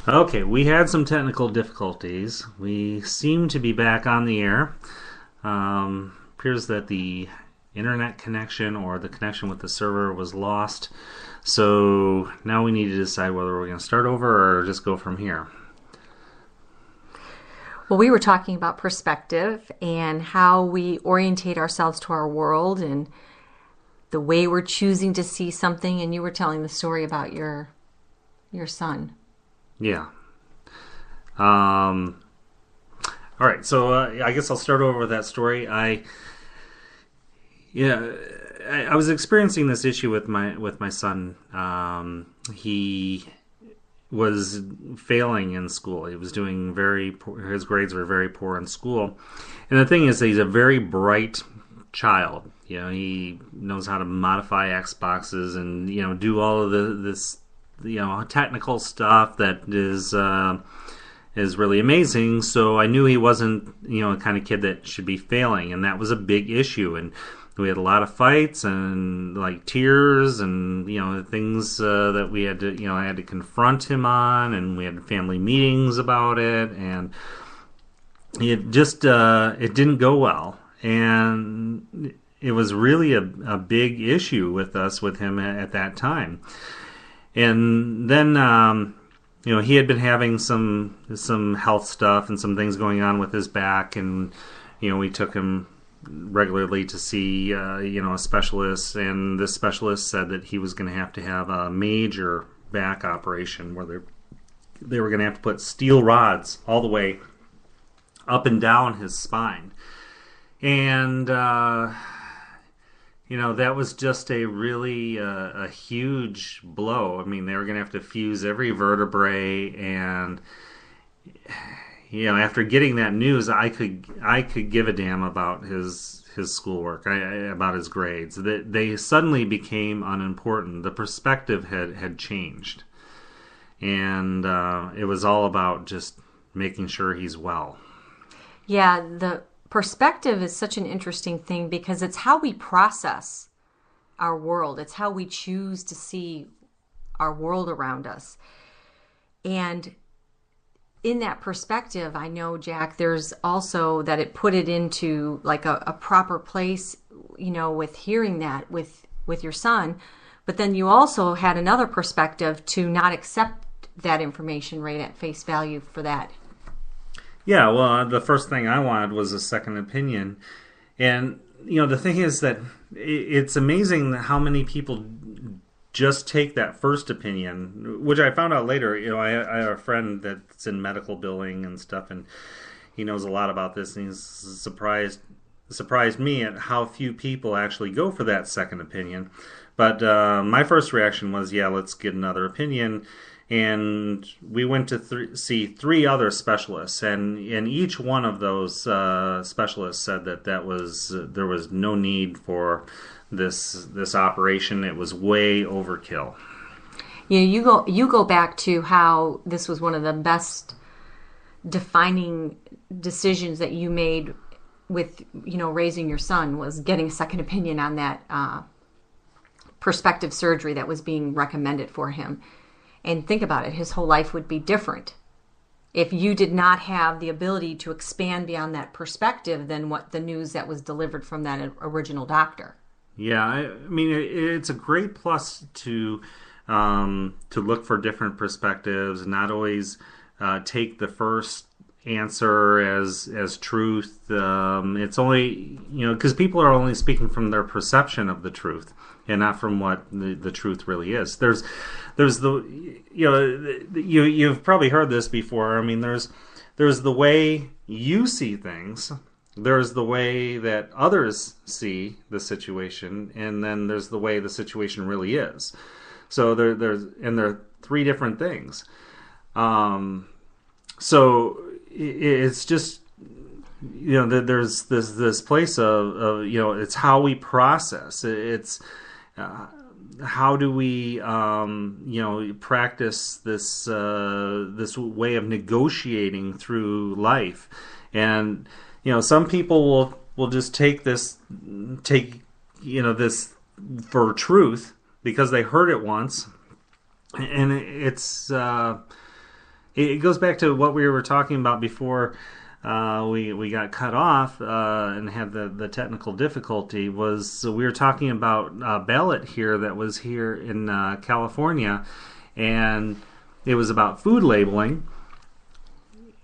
Okay, we had some technical difficulties. We seem to be back on the air. Appears that the internet connection or the connection with the server was lost. So now we need to decide whether we're going to start over or just go from here. Well, we were talking about perspective and how we orientate ourselves to our world and the way we're choosing to see something. And you were telling the story about your son. Yeah. Um, all right, so I guess I'll start over with that story. Yeah, I was experiencing this issue with my son. He was failing in school. He was doing very poor, his grades were very poor in school. And the thing is, he's a very bright child. He knows how to modify Xboxes and do all of this technical stuff that is really amazing. So I knew he wasn't the kind of kid that should be failing, and that was a big issue. And we had a lot of fights and like tears and things that we had to I had to confront him on, and we had family meetings about it, and it just it didn't go well, and it was really a big issue with him at that time. And then he had been having some health stuff and some things going on with his back, and we took him regularly to see a specialist, and this specialist said that he was going to have a major back operation where they were going to have to put steel rods all the way up and down his spine. And that was just a really a huge blow. I mean, they were going to have to fuse every vertebrae, and after getting that news, I could give a damn about his schoolwork, about his grades. They suddenly became unimportant. The perspective had changed, and it was all about just making sure he's well. Yeah, the perspective is such an interesting thing because it's how we process our world. It's how we choose to see our world around us. And in that perspective, I know, Jack, there's also that it put it into like a proper place, with hearing that with your son. But then you also had another perspective to not accept that information right at face value for that. Yeah, well, the first thing I wanted was a second opinion. And, the thing is that it's amazing how many people just take that first opinion, which I found out later. I have a friend that's in medical billing and stuff, and he knows a lot about this, and he's surprised me at how few people actually go for that second opinion. But my first reaction was, yeah, let's get another opinion. And we went to see three other specialists, and each one of those specialists said that there was no need for this operation. It was way overkill. Yeah, you go back to how this was one of the best defining decisions that you made with raising your son, was getting a second opinion on that prospective surgery that was being recommended for him. And think about it, his whole life would be different if you did not have the ability to expand beyond that perspective than what the news that was delivered from that original doctor. Yeah, I mean, it's a great plus to look for different perspectives, and not always take the first answer as truth. It's only because people are only speaking from their perception of the truth, and not from what the truth really is. There's the you've probably heard this before. I mean, there's the way you see things, there's the way that others see the situation, and then there's the way the situation really is. So there are three different things. So it's just there's this place of it's how we process. It's how do we practice this way of negotiating through life. And some people will just take this for truth because they heard it once, and it's it goes back to what we were talking about before we got cut off and had the technical difficulty. Was we were talking about a ballot here that was here in California, and it was about food labeling.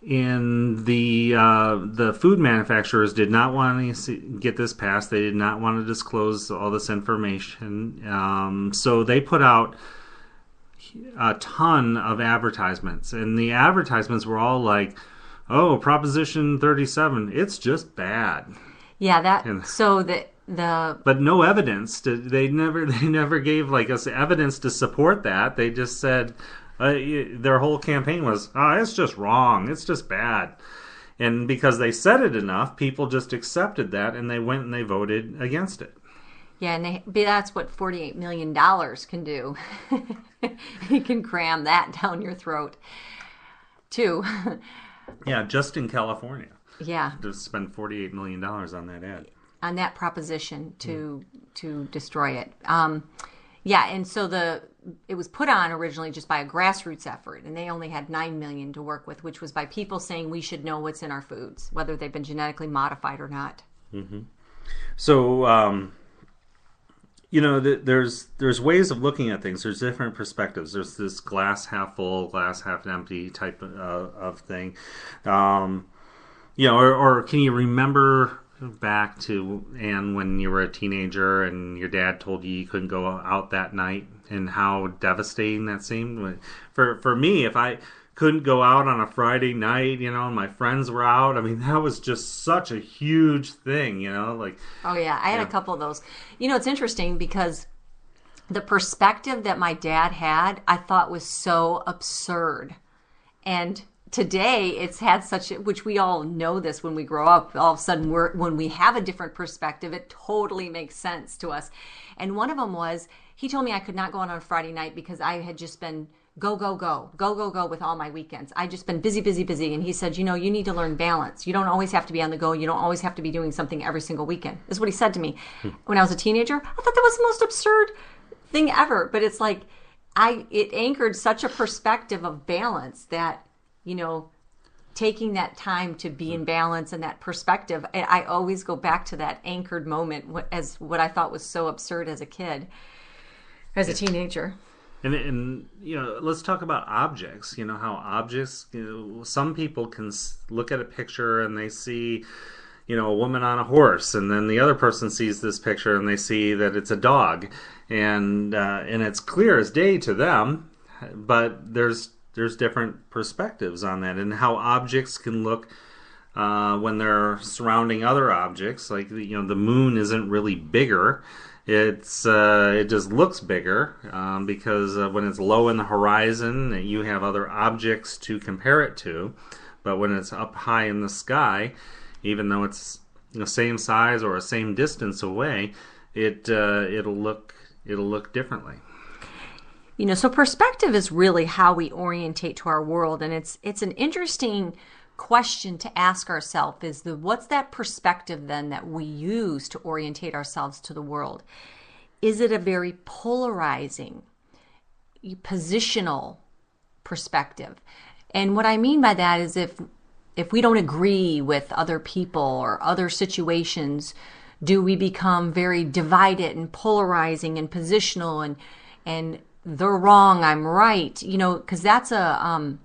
And the food manufacturers did not want to get this passed. They did not want to disclose all this information. So they put out a ton of advertisements, and the advertisements were all like, "Oh, Proposition 37, it's just bad." Yeah, that And, so the but no evidence. They never gave like us evidence to support that. They just said their whole campaign was, "Oh, it's just wrong. It's just bad." And because they said it enough, people just accepted that, and they went and they voted against it. yeah, and that's what $48 million can do. You can cram that down your throat, too. Yeah, just in California, Yeah, to spend $48 million on that ad. on that proposition to destroy it. Yeah, and so it was put on originally just by a grassroots effort, and they only had 9 million to work with, which was by people saying we should know what's in our foods, whether they've been genetically modified or not. So, there's ways of looking at things. There's different perspectives. There's this glass half full, glass half empty type of thing. Or can you remember back to, Anne, when you were a teenager and your dad told you couldn't go out that night, and how devastating that seemed? For me, if I couldn't go out on a Friday night, and my friends were out, I mean, that was just such a huge thing, like... Oh, yeah. I had a couple of those. It's interesting because the perspective that my dad had, I thought was so absurd. And today, it's had which we all know this when we grow up, all of a sudden, when we have a different perspective, it totally makes sense to us. And one of them was, he told me I could not go out on a Friday night because I had just been go with all my weekends. I just been busy. And he said, you need to learn balance. You don't always have to be on the go. You don't always have to be doing something every single weekend. This is what he said to me when I was a teenager. I thought that was the most absurd thing ever. But it's like, it anchored such a perspective of balance that, taking that time to be in balance and that perspective, I always go back to that anchored moment as what I thought was so absurd as a kid, as a teenager. And let's talk about objects. How objects, some people can look at a picture and they see, a woman on a horse, and then the other person sees this picture and they see that it's a dog, and it's clear as day to them, but there's different perspectives on that, and how objects can look when they're surrounding other objects. Like the moon isn't really bigger. It just looks bigger because when it's low in the horizon, you have other objects to compare it to. But when it's up high in the sky, even though it's the same size or a same distance away, it'll look differently. So perspective is really how we orientate to our world, and it's an interesting question to ask ourselves is what's that perspective then that we use to orientate ourselves to the world? Is it a very polarizing, positional perspective? And what I mean by that is if we don't agree with other people or other situations, do we become very divided and polarizing and positional and they're wrong, I'm right? Because that's a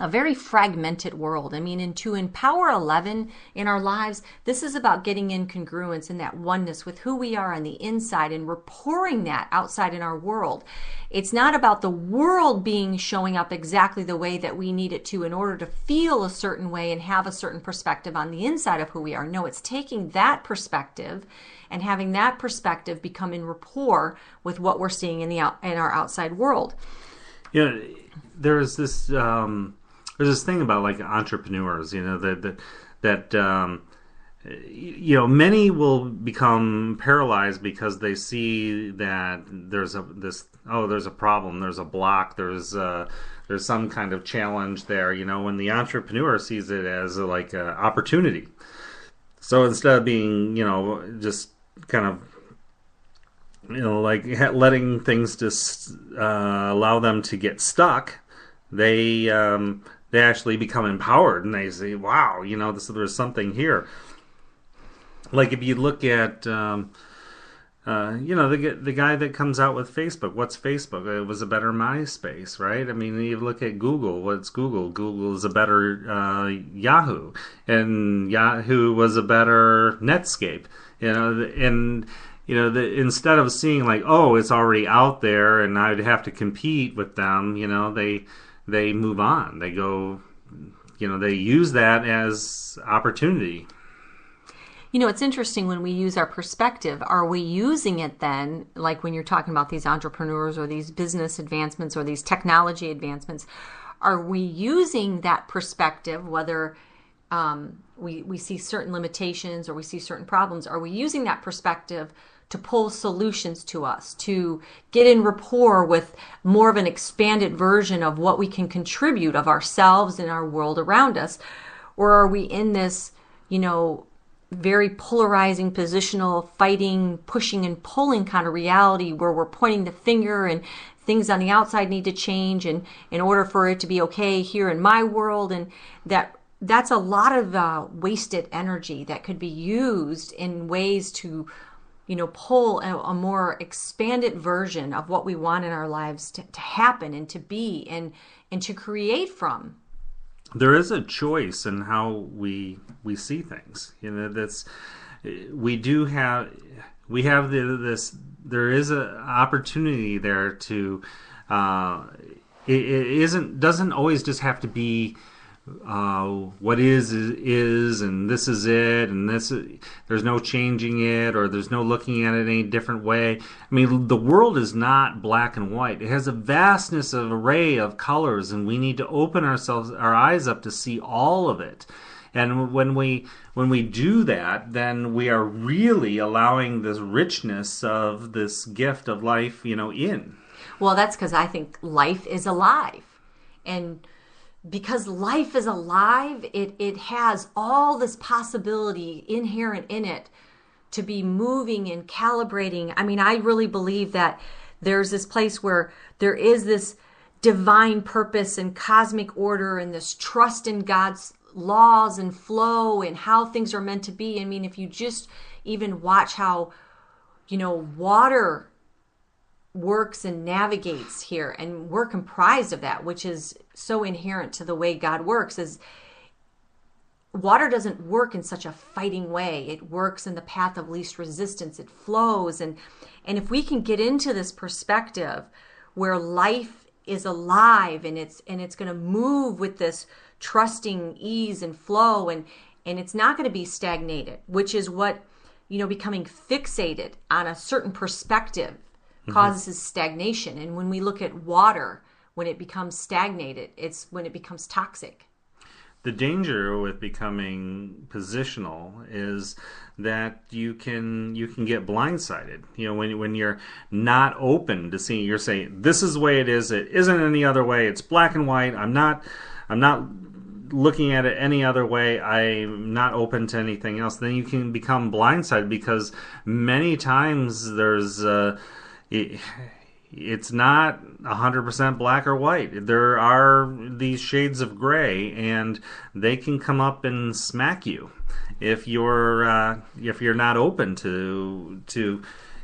very fragmented world. I mean, to empower 11 in our lives, this is about getting in congruence and that oneness with who we are on the inside, and we're pouring that outside in our world. It's not about the world showing up exactly the way that we need it to in order to feel a certain way and have a certain perspective on the inside of who we are. No, it's taking that perspective and having that perspective become in rapport with what we're seeing in our outside world. There's this thing about like entrepreneurs, that many will become paralyzed because they see that there's a problem, there's a block, there's some kind of challenge there. When the entrepreneur sees it as like an opportunity. So instead of being, just kind of, like letting things just allow them to get stuck, they actually become empowered and they say, "Wow, there's something here." Like if you look at the guy that comes out with Facebook. What's Facebook? It was a better MySpace, right? I mean, you look at Google. What's Google? Google is a better Yahoo, and Yahoo was a better Netscape. And instead of seeing like, oh, it's already out there, and I'd have to compete with them. They move on. They go. They use that as opportunity. It's interesting when we use our perspective. Are we using it then, like when you're talking about these entrepreneurs or these business advancements or these technology advancements, are we using that perspective, whether we see certain limitations or we see certain problems, are we using that perspective to pull solutions to us, to get in rapport with more of an expanded version of what we can contribute of ourselves and our world around us? Or are we in this, very polarizing, positional, fighting, pushing and pulling kind of reality where we're pointing the finger and things on the outside need to change and in order for it to be okay here in my world? And that's a lot of wasted energy that could be used in ways to pull a more expanded version of what we want in our lives to happen and to be and to create from. There is a choice in how we see things. That's we have this. There is an opportunity there to. It doesn't always just have to be. What is, and this is it, and there's no changing it, or there's no looking at it any different way. I mean, the world is not black and white. It has a vastness of array of colors, and we need to open our eyes up to see all of it. And when we do that, then we are really allowing this richness of this gift of life, in. Well, that's because I think life is alive, and because life is alive, it has all this possibility inherent in it to be moving and calibrating. I mean, I really believe that there's this place where there is this divine purpose and cosmic order and this trust in God's laws and flow and how things are meant to be. I mean, if you just even watch how, water works and navigates here, and we're comprised of that, which is so inherent to the way God works. Is water doesn't work in such a fighting way. It works in the path of least resistance. It flows, and if we can get into this perspective where life is alive and it's going to move with this trusting ease and flow, and it's not going to be stagnated, which is what becoming fixated on a certain perspective causes stagnation. And when we look at water, when it becomes stagnated, it's when it becomes toxic. The danger with becoming positional is that you can get blindsided. When you're not open to seeing, you're saying this is the way it is. It isn't any other way. It's black and white. I'm not looking at it any other way. I'm not open to anything else. Then you can become blindsided because many times there's it's not 100% black or white. There are these shades of gray, and they can come up and smack you if you're not open to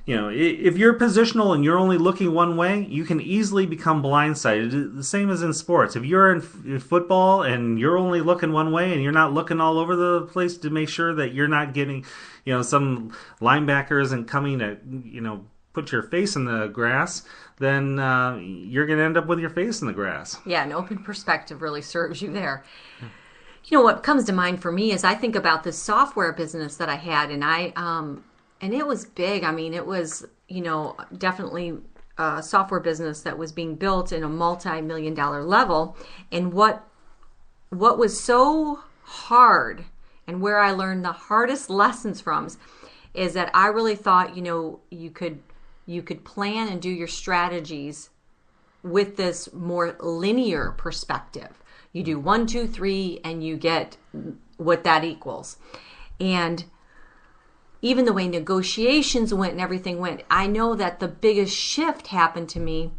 if you're positional and you're only looking one way, you can easily become blindsided. The same as in sports. If you're in football and you're only looking one way and you're not looking all over the place to make sure that you're not getting, some linebacker isn't coming to, put your face in the grass, then you're going to end up with your face in the grass. Yeah, an open perspective really serves you there. What comes to mind for me is I think about this software business that I had, and it was big. I mean, it was, definitely a software business that was being built in a multi-million-dollar level. And what was so hard, and where I learned the hardest lessons from, is that I really thought, you could plan and do your strategies with this more linear perspective. You do 1, 2, 3, and you get what that equals. And even the way negotiations went and everything went, I know that the biggest shift happened to me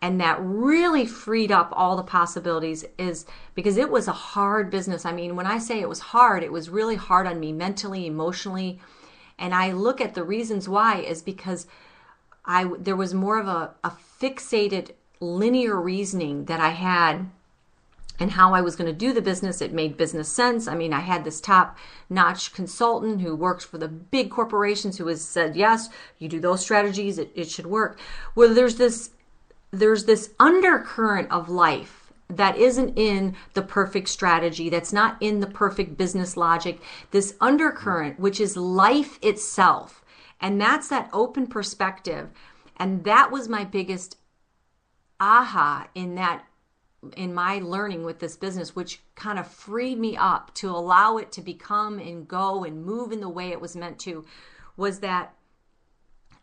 And that really freed up all the possibilities, is because it was a hard business. I mean, when I say it was hard, it was really hard on me mentally, emotionally. And I look at the reasons why is because there was more of a fixated linear reasoning that I had and how I was going to do the business. It made business sense. I mean, I had this top-notch consultant who works for the big corporations who has said, yes, you do those strategies, it should work. Well, there's this undercurrent of life that isn't in the perfect strategy, that's not in the perfect business logic, this undercurrent, which is life itself. And that's that open perspective. And that was my biggest aha in my learning with this business, which kind of freed me up to allow it to become and go and move in the way it was meant to, was that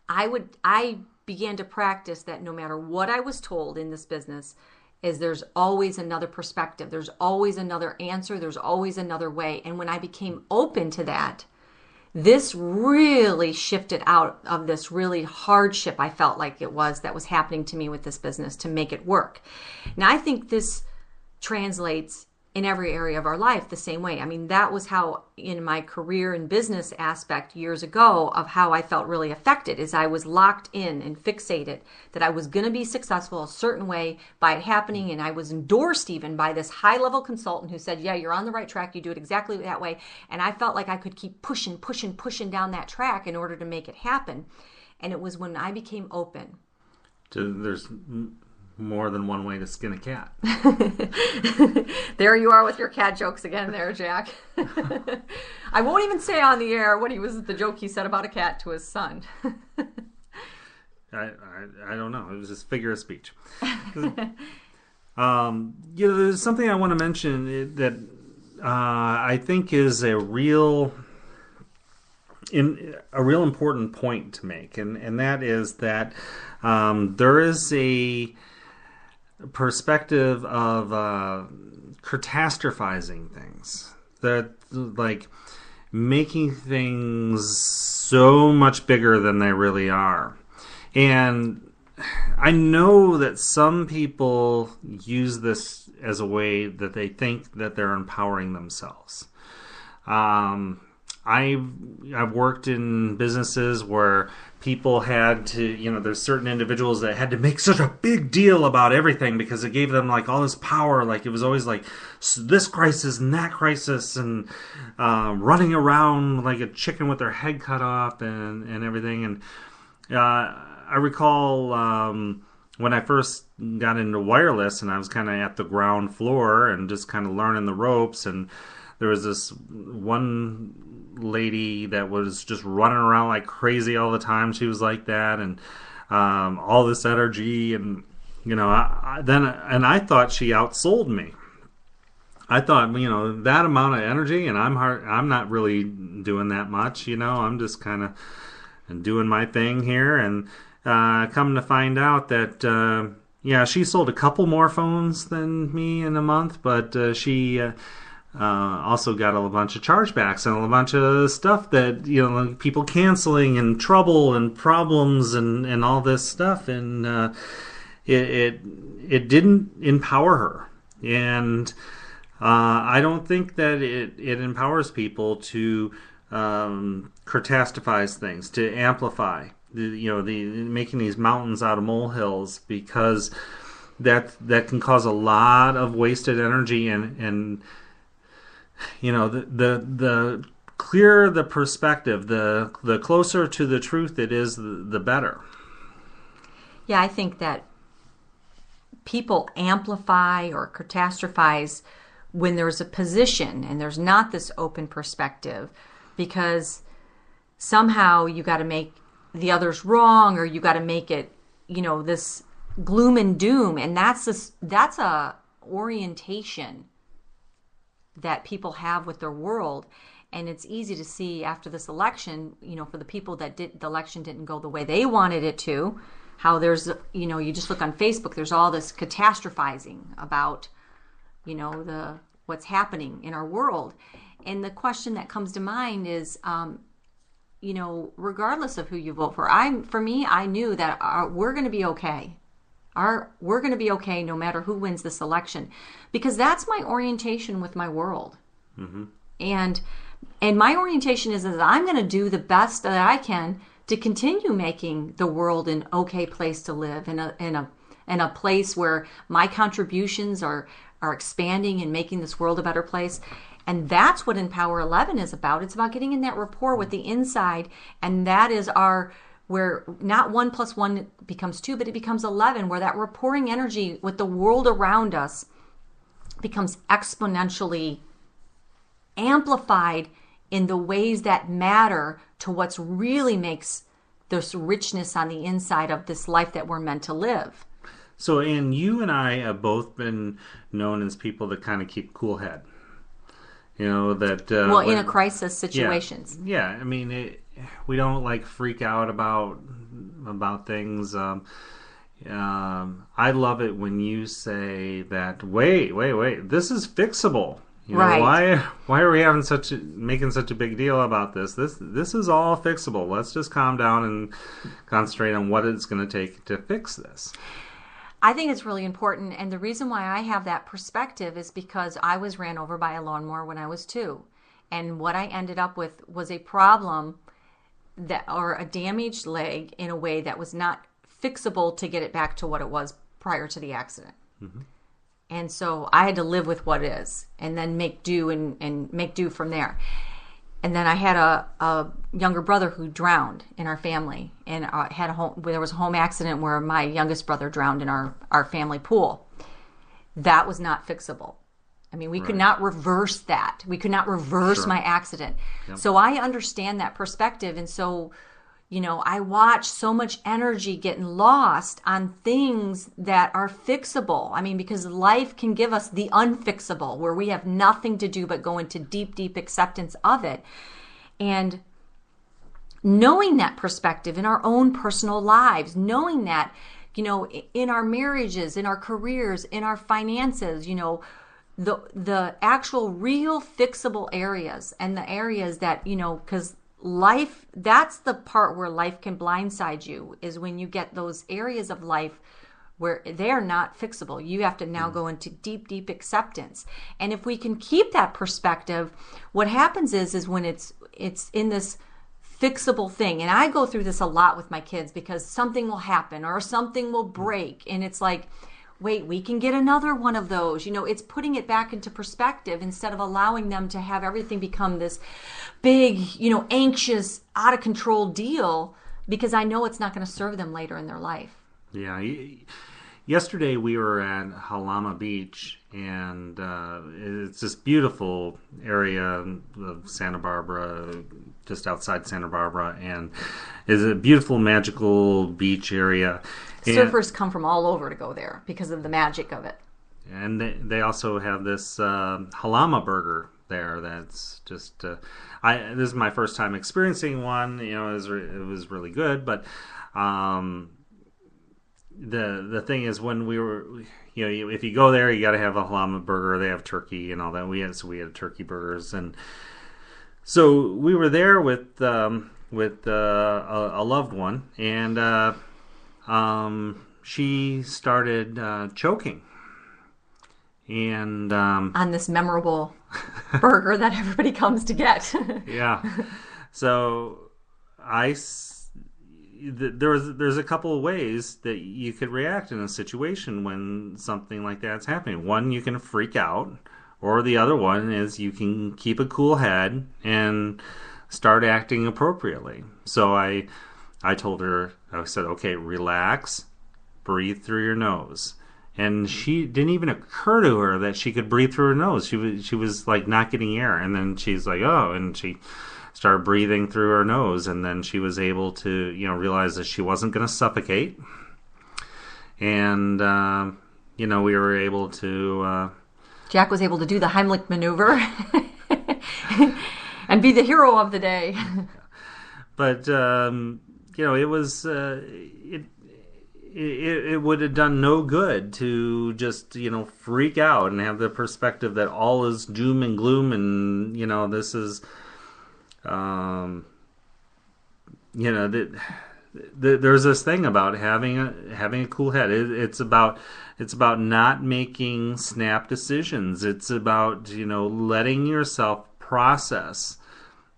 I began to practice that no matter what I was told in this business, is there's always another perspective. There's always another answer. There's always another way. And when I became open to that, this really shifted out of this really hardship I felt like that was happening to me with this business to make it work. Now, I think this translates in every area of our life the same way. I mean, that was how in my career and business aspect years ago of how I felt really affected, is I was locked in and fixated that I was going to be successful a certain way by it happening. And I was endorsed even by this high-level consultant who said, yeah, you're on the right track. You do it exactly that way. And I felt like I could keep pushing down that track in order to make it happen. And it was when I became open. There's more than one way to skin a cat. There you are with your cat jokes again there, Jack. I won't even say on the air the joke he said about a cat to his son. I don't know. It was just figure of speech. There's something I want to mention that I think is a real important point to make, and that is that there is a perspective of catastrophizing things, that like making things so much bigger than they really are. And I know that some people use this as a way that they think that they're empowering themselves. I've worked in businesses where people had to, there's certain individuals that had to make such a big deal about everything because it gave them like all this power. Like it was always like this crisis and that crisis, and running around like a chicken with their head cut off and everything. And I recall when I first got into wireless and I was kind of at the ground floor and just kind of learning the ropes, and there was this one lady that was just running around like crazy all the time. She was like that, and all this energy, and I thought she outsold me. I thought, that amount of energy, and I'm not really doing that much. I'm just kind of doing my thing here, and come to find out that she sold a couple more phones than me in a month, but she also got a bunch of chargebacks and a bunch of stuff that people canceling and trouble and problems and all this stuff, and it didn't empower her. And I don't think that it empowers people to catastrophize things, to amplify making these mountains out of molehills, because that can cause a lot of wasted energy, and the clearer the perspective, the closer to the truth it is, the better. Yeah, I think that people amplify or catastrophize when there's a position and there's not this open perspective, because somehow you got to make the others wrong, or you got to make it, this gloom and doom, and that's a orientation that people have with their world. And it's easy to see after this election, for the people that the election didn't go the way they wanted it to, how there's, you just look on Facebook, there's all this catastrophizing about, what's happening in our world. And the question that comes to mind is, regardless of who you vote for, I knew that we're going to be okay. we're going to be okay no matter who wins this election, because that's my orientation with my world. Mm-hmm. And my orientation is that I'm going to do the best that I can to continue making the world an okay place to live, in a place where my contributions are expanding and making this world a better place. And that's what Empower 11 is about. It's about getting in that rapport with the inside, and that is where not 1 + 1 becomes 2, but it becomes 11, where that rapporting energy with the world around us becomes exponentially amplified in the ways that matter to what's really makes this richness on the inside of this life that we're meant to live. So, and you and I have both been known as people that kind of keep cool head. You know, that... in a crisis situations. Yeah, I mean, we don't like freak out about things. I love it when you say that, wait, this is fixable. You know, right. Why are we making such a big deal about this? This is all fixable. Let's just calm down and concentrate on what it's going to take to fix this. I think it's really important, and the reason why I have that perspective is because I was ran over by a lawnmower when I was 2, and what I ended up with was a problem or a damaged leg in a way that was not fixable to get it back to what it was prior to the accident. Mm-hmm. And so I had to live with what is, and then make do and make do from there. And then I had a younger brother who drowned in our family, and there was a home accident where my youngest brother drowned in our family pool. That was not fixable. I mean, we could not reverse that. We could not reverse my accident. Yep. So I understand that perspective, and so, you know, I watch so much energy getting lost on things that are fixable. I mean, because life can give us the unfixable, where we have nothing to do but go into deep, deep acceptance of it. And knowing that perspective in our own personal lives, knowing that, you know, in our marriages, in our careers, in our finances, you know, the actual real fixable areas, and the areas that, you know, because life, that's the part where life can blindside you, is when you get those areas of life where they're not fixable. You have to now go into deep, deep acceptance. And if we can keep that perspective, what happens is when it's in this fixable thing, and I go through this a lot with my kids, because something will happen or something will break, and it's like, wait, we can get another one of those. You know, it's putting it back into perspective instead of allowing them to have everything become this big, you know, anxious, out of control deal, because I know it's not going to serve them later in their life. Yeah. Yesterday we were at Halama Beach, and it's this beautiful area of Santa Barbara, just outside Santa Barbara, and it's a beautiful, magical beach area. Surfers come from all over to go there because of the magic of it. And they also have this halama burger there that's just... this is my first time experiencing one. You know, it was really good, but the thing is, when we were... You know, if you go there, you got to have a halama burger. They have turkey and all that. We had turkey burgers, and so we were there with a loved one, and she started choking, and on this memorable burger that everybody comes to get. Yeah, so there's a couple of ways that you could react in a situation when something like that's happening. One, you can freak out, or the other one is you can keep a cool head and start acting appropriately. So I told her, I said, okay, relax, breathe through your nose. And she didn't even occur to her that she could breathe through her nose. She was like not getting air. And then she's like, oh, and she started breathing through her nose. And then she was able to, you know, realize that she wasn't going to suffocate. And, you know, we were able to... Jack was able to do the Heimlich maneuver and be the hero of the day. But, you know, it was... It would have done no good to just, you know, freak out and have the perspective that all is doom and gloom, and, you know, this is, you know, there's this thing about having a cool head. It's about not making snap decisions. It's about letting yourself process.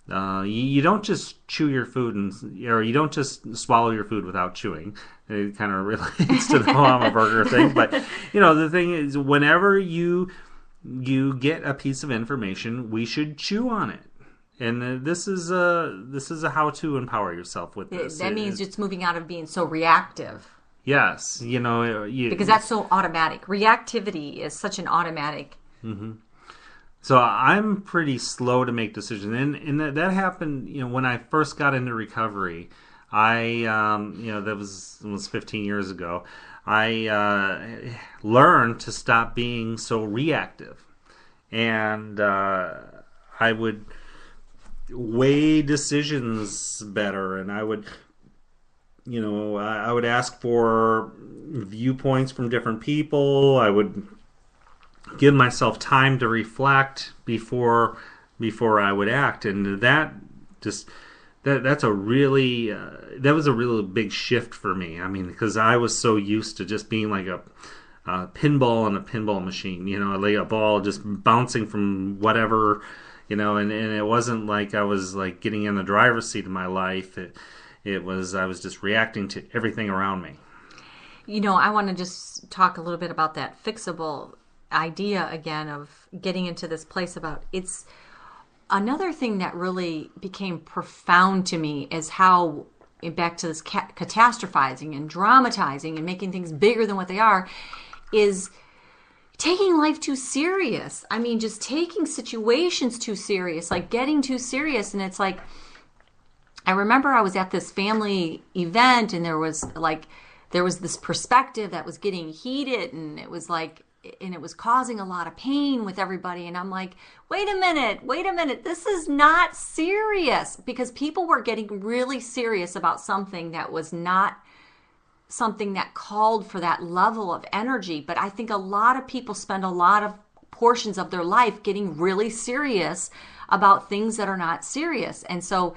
You don't just chew your food or you don't just swallow your food without chewing. It kind of relates to the mama burger thing, but the thing is, whenever you get a piece of information, we should chew on it. And this is a how to empower yourself with this. That means it's moving out of being so reactive. Yes, because that's so automatic. Reactivity is such an automatic. Mm-hmm. So I'm pretty slow to make decisions, and that happened. When I first got into recovery, I that was 15 years ago. I learned to stop being so reactive, and I would weigh decisions better, and I would ask for viewpoints from different people. I would give myself time to reflect before I would act, and that was a really big shift for me. I mean, because I was so used to just being like a pinball on a pinball machine, like a ball just bouncing from whatever. And it wasn't like I was like getting in the driver's seat of my life. It was I was just reacting to everything around me. I want to just talk a little bit about that fixable idea again of getting into this place about it's another thing that really became profound to me is how back to this catastrophizing and dramatizing and making things bigger than what they are is taking life too serious. I mean, just taking situations too serious, like getting too serious. And it's like, I remember I was at this family event and there was this perspective that was getting heated and it was causing a lot of pain with everybody. And I'm like, wait a minute, this is not serious, because people were getting really serious about something that was not something that called for that level of energy. But I think a lot of people spend a lot of portions of their life getting really serious about things that are not serious. And so,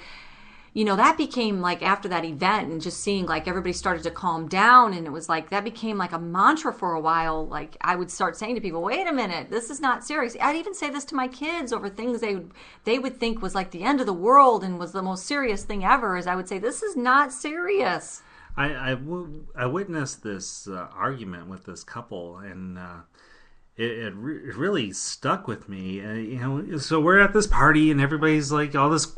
that became like after that event and just seeing like everybody started to calm down, and it was like that became like a mantra for a while. Like I would start saying to people, wait a minute, this is not serious. I'd even say this to my kids over things they would think was like the end of the world and was the most serious thing ever, is I would say, this is not serious. I witnessed this argument with this couple, and it really stuck with me. So we're at this party, and everybody's like all this,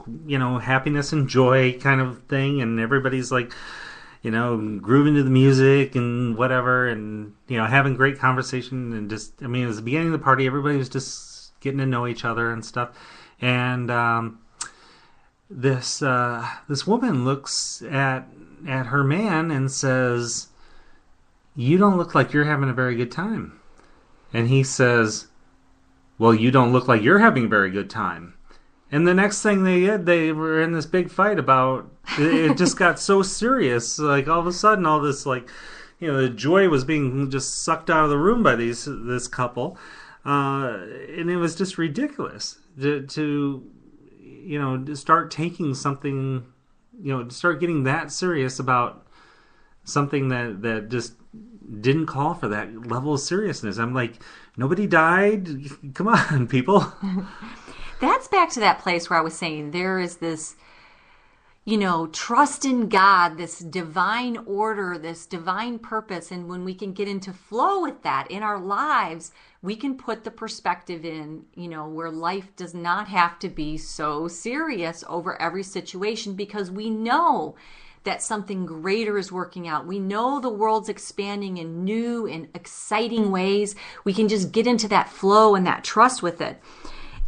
happiness and joy kind of thing, and everybody's like, grooving to the music and whatever, and having great conversation, and just, it was the beginning of the party. Everybody was just getting to know each other and stuff, and this woman looks at her man and says, "You don't look like you're having a very good time." And he says, "Well, you don't look like you're having a very good time." And the next thing they were in this big fight about, it just got so serious. Like all of a sudden, all this the joy was being just sucked out of the room by this couple. And it was just ridiculous to start taking something, to start getting that serious about something that just didn't call for that level of seriousness. I'm like, nobody died. Come on, people. That's back to that place where I was saying there is this, trust in God, this divine order, this divine purpose. And when we can get into flow with that in our lives, we can put the perspective in, where life does not have to be so serious over every situation, because we know that something greater is working out. We know the world's expanding in new and exciting ways. We can just get into that flow and that trust with it.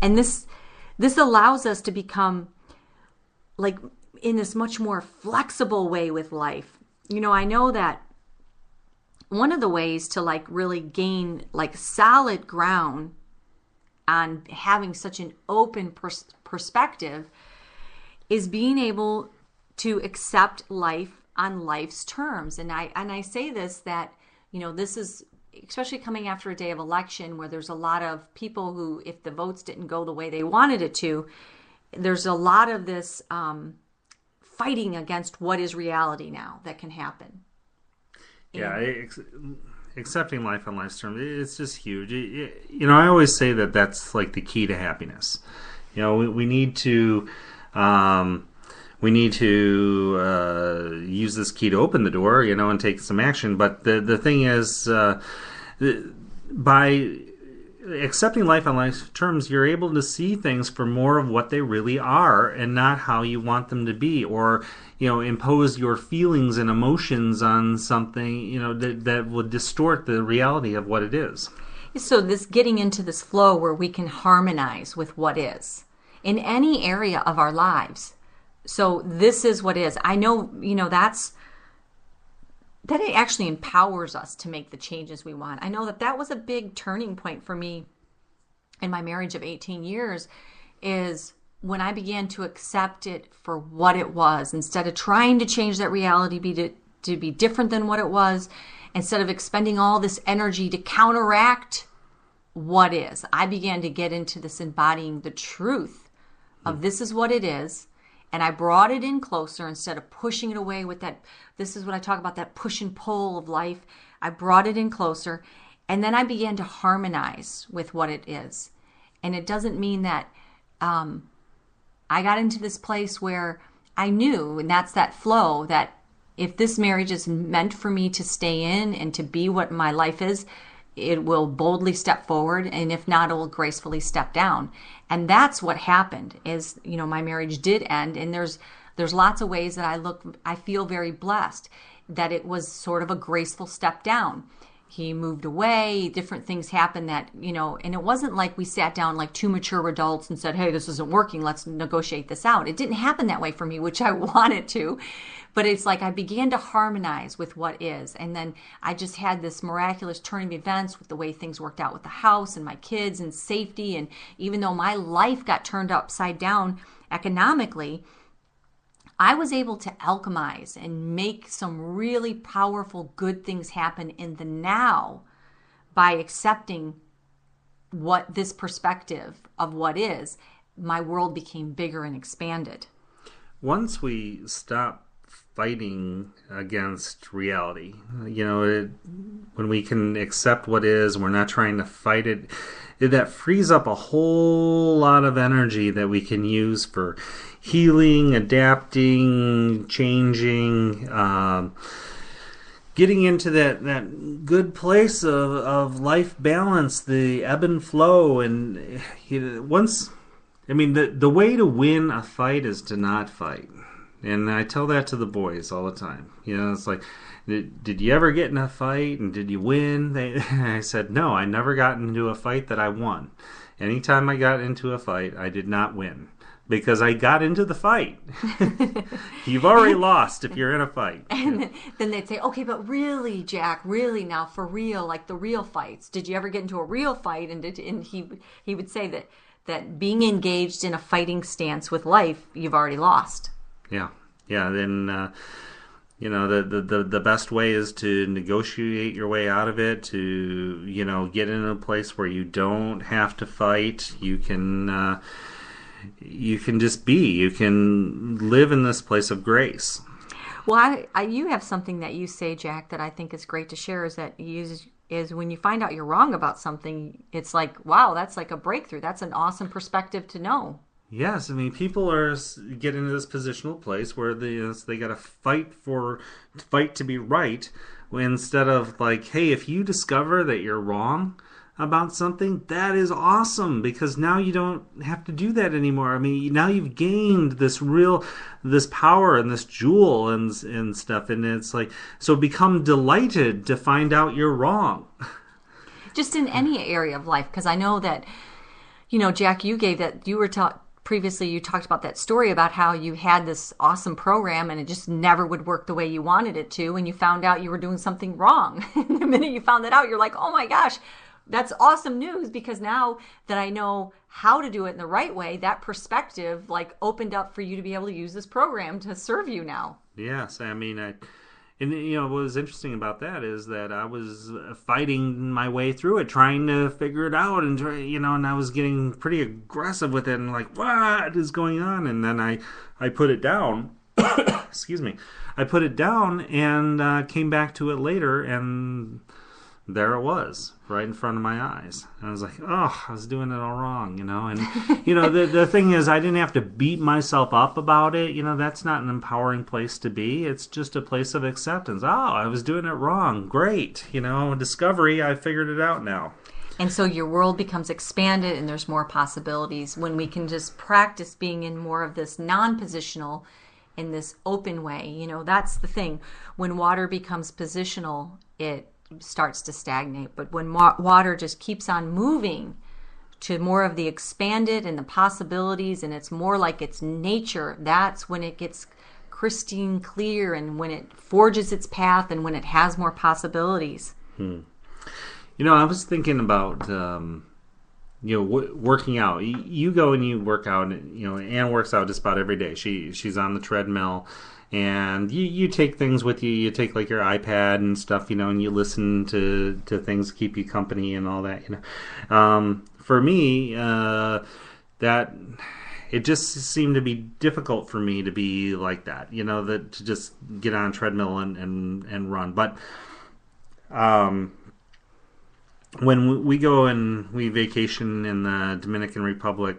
And this allows us to become like in this much more flexible way with life. I know that one of the ways to like really gain like solid ground on having such an open perspective is being able to accept life on life's terms. And I say this, that, this is especially coming after a day of election where there's a lot of people who, if the votes didn't go the way they wanted it to, there's a lot of this fighting against what is reality now that can happen. Yeah, accepting life on life's terms, it's just huge. I always say that that's like the key to happiness. We need to use this key to open the door, and take some action. But the thing is, by accepting life on life's terms, you're able to see things for more of what they really are and not how you want them to be, or impose your feelings and emotions on something that would distort the reality of what it is. So this getting into this flow where we can harmonize with what is in any area of our lives. So this is what is. I know, that it actually empowers us to make the changes we want. I know that was a big turning point for me in my marriage of 18 years, is when I began to accept it for what it was, instead of trying to change that reality to be different than what it was, instead of expending all this energy to counteract what is. I began to get into this embodying the truth of this is what it is. And I brought it in closer instead of pushing it away with that. This is what I talk about, that push and pull of life. I brought it in closer. And then I began to harmonize with what it is. And it doesn't mean that I got into this place where I knew, and that's that flow, that if this marriage is meant for me to stay in and to be what my life is, it will boldly step forward, and if not, it will gracefully step down. And that's what happened. Is my marriage did end, and there's lots of ways that I feel very blessed that it was sort of a graceful step down. He moved away, different things happened that, and it wasn't like we sat down like two mature adults and said, hey, this isn't working, let's negotiate this out. It didn't happen that way for me, which I wanted to. But it's like I began to harmonize with what is. And then I just had this miraculous turning of events with the way things worked out with the house and my kids and safety. And even though my life got turned upside down economically, I was able to alchemize and make some really powerful, good things happen in the now by accepting what this perspective of what is. My world became bigger and expanded. Once we stop fighting against reality, when we can accept what is, we're not trying to fight it, that frees up a whole lot of energy that we can use for healing, adapting, changing, getting into that good place of life balance, the ebb and flow. And the way to win a fight is to not fight. And I tell that to the boys all the time. It's like, did you ever get in a fight and did you win? I said, no, I never got into a fight that I won. Anytime I got into a fight, I did not win. Because I got into the fight. You've already lost if you're in a fight. And then they'd say, okay, but really, Jack, really now, for real, like the real fights. Did you ever get into a real fight? And he would say that being engaged in a fighting stance with life, you've already lost. Yeah. Then the best way is to negotiate your way out of it. To get in a place where you don't have to fight. You can just be. You can live in this place of grace. Well, you have something that you say, Jack, that I think is great to share. Is that is when you find out you're wrong about something, it's like, wow, that's like a breakthrough. That's an awesome perspective to know. Yes, people are getting into this positional place where they got to fight to be right, instead of like, hey, if you discover that you're wrong about something, that is awesome, because now you don't have to do that anymore. Now you've gained this power and this jewel and stuff, and it's like, so become delighted to find out you're wrong. Just in any area of life, because I know that, Jack, you were taught previously, you talked about that story about how you had this awesome program and it just never would work the way you wanted it to, and you found out you were doing something wrong. And the minute you found that out, you're like, oh my gosh, that's awesome news, because now that I know how to do it in the right way, that perspective opened up for you to be able to use this program to serve you now. Yes, what was interesting about that is that I was fighting my way through it, trying to figure it out, and and I was getting pretty aggressive with it, and like, what is going on? And then I put it down, excuse me, I put it down and came back to it later, and there it was, right in front of my eyes. And I was like, oh, I was doing it all wrong, And, the thing is, I didn't have to beat myself up about it. That's not an empowering place to be. It's just a place of acceptance. Oh, I was doing it wrong. Great. Discovery, I figured it out now. And so your world becomes expanded and there's more possibilities when we can just practice being in more of this non-positional, in this open way. That's the thing. When water becomes positional, it starts to stagnate. But when water just keeps on moving to more of the expanded and the possibilities, and it's more like its nature, that's when it gets crystalline clear, and when it forges its path, and when it has more possibilities. I was thinking about working out. You go and you work out. Anne works out just about every day. She's on the treadmill, and you take things with you. You take like your iPad and stuff, and you listen to things, keep you company and all that. For me, that it just seemed to be difficult for me to be like that. To just get on a treadmill and run, but. When we go and we vacation in the Dominican Republic,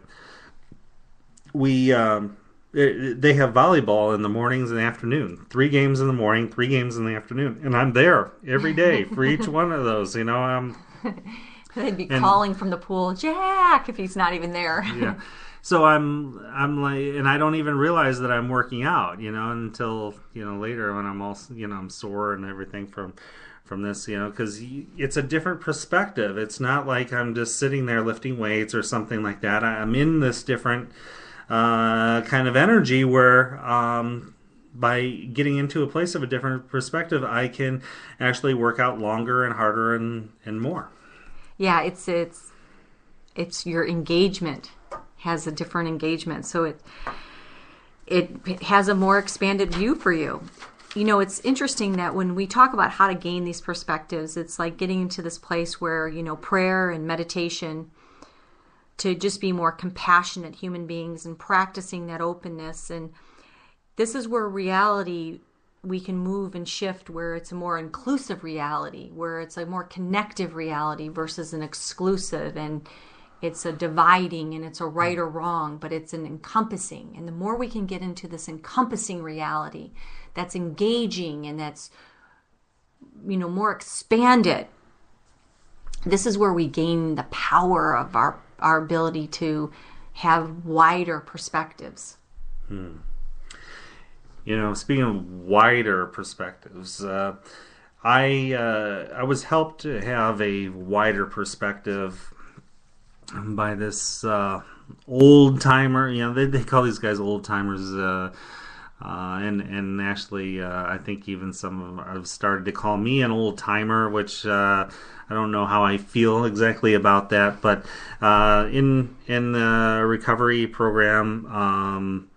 they have volleyball in the mornings and the afternoon. 3 games in the morning, 3 games in the afternoon, and I'm there every day for each one of those. They'd be calling from the pool, Jack, if he's not even there. Yeah. So I'm like, and I don't even realize that I'm working out, until later when I'm all I'm sore and everything from this, because it's a different perspective. It's not like I'm just sitting there lifting weights or something like that. I'm in this different kind of energy where by getting into a place of a different perspective, I can actually work out longer and harder and more. Yeah, it's your engagement has a different engagement, so it has a more expanded view for you. It's interesting that when we talk about how to gain these perspectives, it's like getting into this place where, prayer and meditation to just be more compassionate human beings and practicing that openness. And this is where reality, we can move and shift, where it's a more inclusive reality, where it's a more connective reality versus an exclusive, and it's a dividing, and it's a right or wrong, but it's an encompassing. And the more we can get into this encompassing reality, that's engaging and that's more expanded, this is where we gain the power of our ability to have wider perspectives. Speaking of wider perspectives, I was helped to have a wider perspective by this old timer. They call these guys old timers. And actually, I think even some of them have started to call me an old timer, which I don't know how I feel exactly about that. But in the recovery program,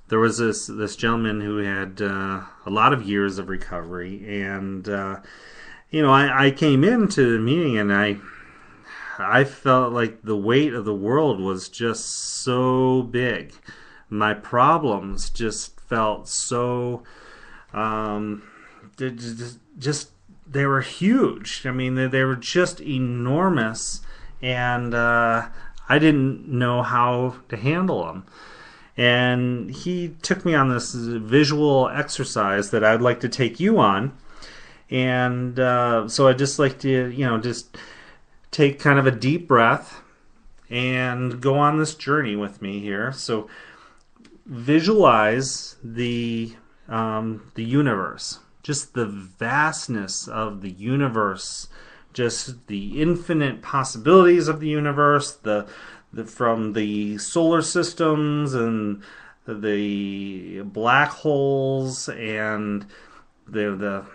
there was this gentleman who had a lot of years of recovery, and I came into the meeting and I felt like the weight of the world was just so big. My problems just felt so they were huge. I mean, they were just enormous, and I didn't know how to handle them. And he took me on this visual exercise that I'd like to take you on. And so I'd just like to, just take kind of a deep breath and go on this journey with me here. So visualize the universe, just the vastness of the universe, just the infinite possibilities of the universe, from the solar systems and the black holes and the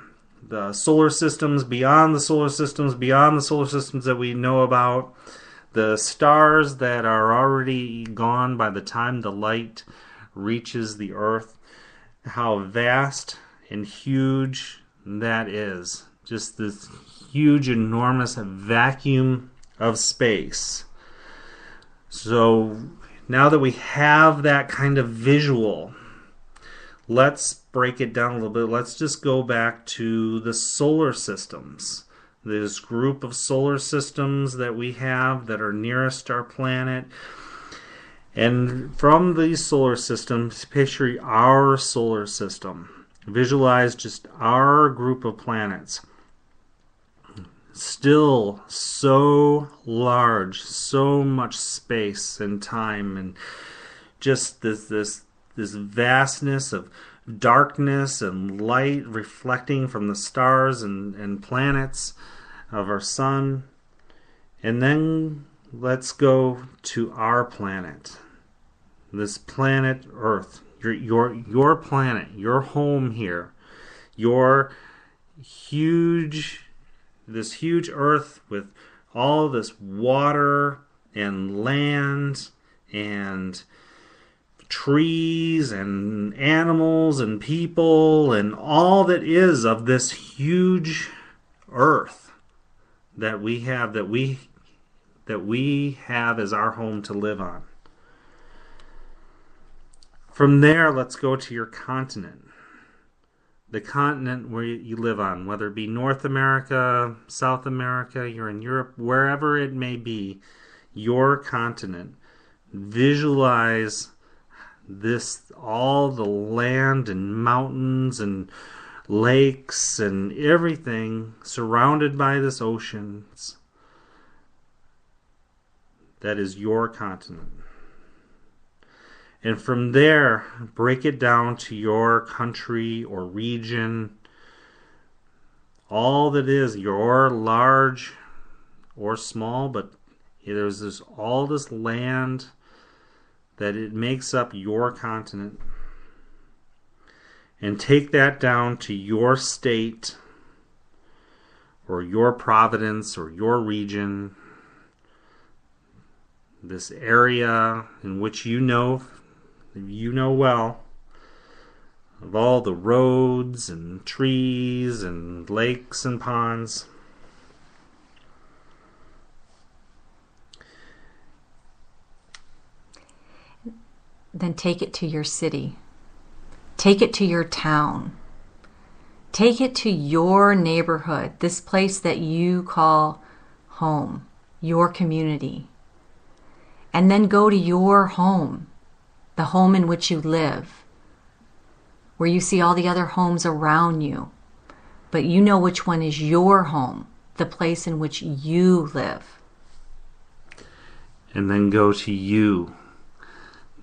solar systems beyond the solar systems beyond the solar systems that we know about, the stars that are already gone by the time the light reaches the earth, how vast and huge that is. Just this huge, enormous vacuum of space. So now that we have that kind of visual, let's break it down a little bit. Let's just go back to the solar systems. This group of solar systems that we have that are nearest our planet. And from these solar systems, picture our solar system. Visualize just our group of planets. Still so large, so much space and time, and just this vastness of darkness and light reflecting from the stars and planets of our sun. And then let's go to our planet. This planet Earth, your planet, your home here, your this huge Earth with all this water and land and trees and animals and people and all that is of this huge Earth that we have as our home to live on. From there, let's go to your continent. The continent where you live on, whether it be North America, South America, you're in Europe, wherever it may be, your continent. Visualize all the land and mountains and lakes and everything surrounded by this oceans. That is your continent. And from there, break it down to your country or region. All that is your large or small, but there's all this land that it makes up your continent. And take that down to your state or your province or your region. This area in which you know well, of all the roads and trees and lakes and ponds. Then take it to your city. Take it to your town. Take it to your neighborhood, this place that you call home, your community. And then go to your home, the home in which you live, where you see all the other homes around you, but you know which one is your home, the place in which you live. And then go to you,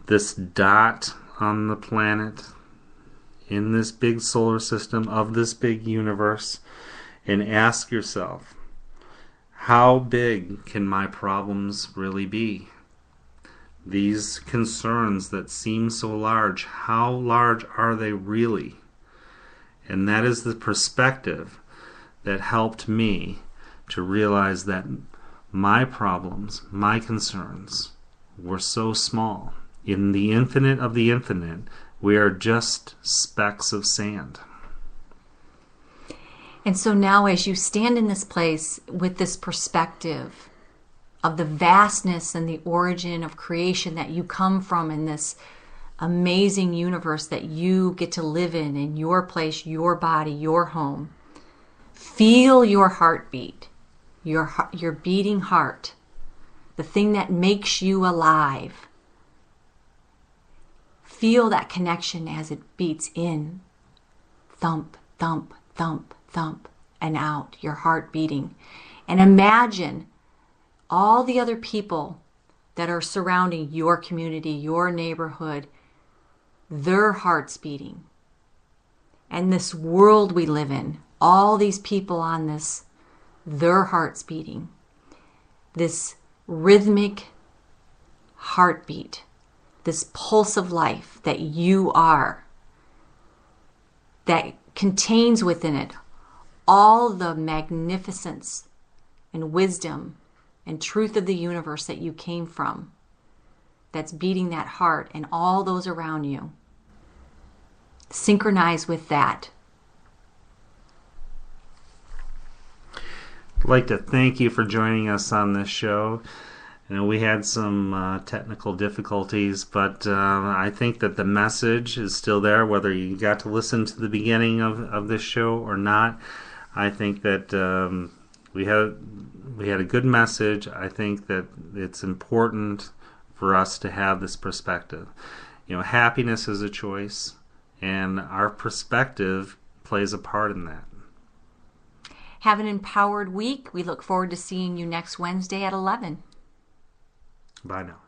this dot on the planet, in this big solar system of this big universe, and ask yourself, how big can my problems really be? These concerns that seem so large, how large are they really? And that is the perspective that helped me to realize that my problems, my concerns, were so small. In the infinite of the infinite, we are just specks of sand. And so now as you stand in this place with this perspective of the vastness and the origin of creation that you come from in this amazing universe that you get to live in your place, your body, your home. Feel your heartbeat, your beating heart, the thing that makes you alive. Feel that connection as it beats in. Thump, thump, thump, thump, and out, your heart beating. And imagine all the other people that are surrounding your community, your neighborhood, their hearts beating. And this world we live in, all these people on this, their hearts beating. This rhythmic heartbeat, this pulse of life that you are, that contains within it all the magnificence and wisdom and truth of the universe that you came from, that's beating that heart and all those around you. Synchronize with that. I'd like to thank you for joining us on this show. We had some technical difficulties, but I think that the message is still there, whether you got to listen to the beginning of this show or not. I think that we had a good message. I think that it's important for us to have this perspective. Happiness is a choice, and our perspective plays a part in that. Have an empowered week. We look forward to seeing you next Wednesday at 11. Bye now.